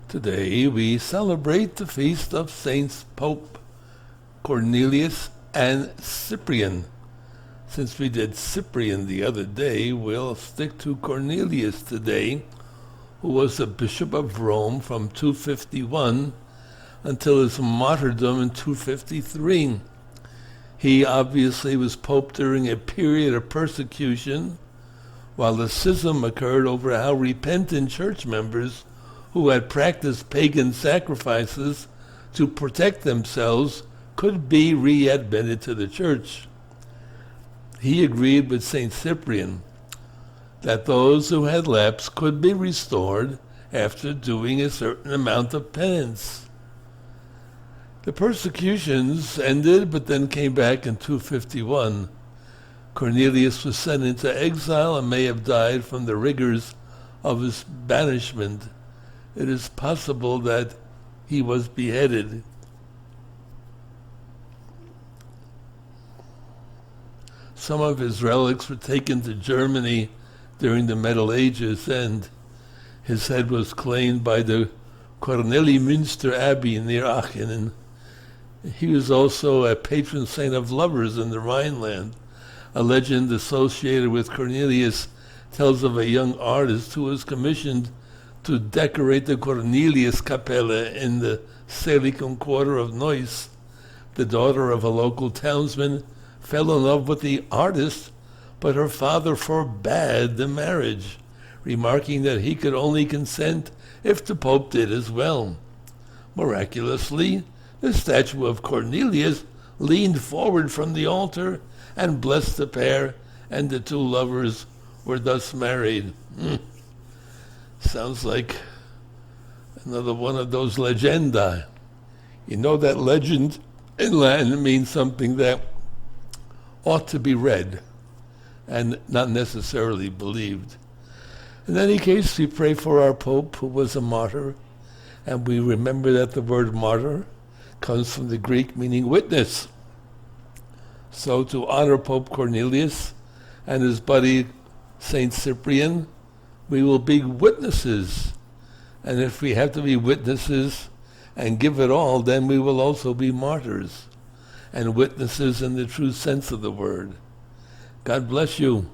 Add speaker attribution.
Speaker 1: Today we celebrate the feast of Saints Pope Cornelius and Cyprian. Since we did Cyprian the other day, we'll stick to Cornelius today, who was the Bishop of Rome from 251 until his martyrdom in 253. He obviously was Pope during a period of persecution, while the schism occurred over how repentant church members who had practiced pagan sacrifices to protect themselves could be readmitted to the church. He agreed with St. Cyprian that those who had lapsed could be restored after doing a certain amount of penance. The persecutions ended, but then came back in 251. Cornelius was sent into exile and may have died from the rigors of his banishment. It is possible that he was beheaded. Some of his relics were taken to Germany during the Middle Ages, and his head was claimed by the Cornelius Abbey near Aachen. He was also a patron saint of lovers in the Rhineland. A legend associated with Cornelius tells of a young artist who was commissioned to decorate the Cornelius Kapelle in the Seligen quarter of Neuss. The daughter of a local townsman fell in love with the artist, but her father forbade the marriage, remarking that he could only consent if the Pope did as well. Miraculously, the statue of Cornelius leaned forward from the altar and blessed the pair, and the two lovers were thus married. Sounds like another one of those legendi. You know that legend in Latin means something that ought to be read and not necessarily believed. In any case, we pray for our Pope, who was a martyr, and we remember that the word martyr comes from the Greek meaning witness. So to honor Pope Cornelius and his buddy Saint Cyprian, we will be witnesses. And if we have to be witnesses and give it all, then we will also be martyrs and witnesses in the true sense of the word. God bless you.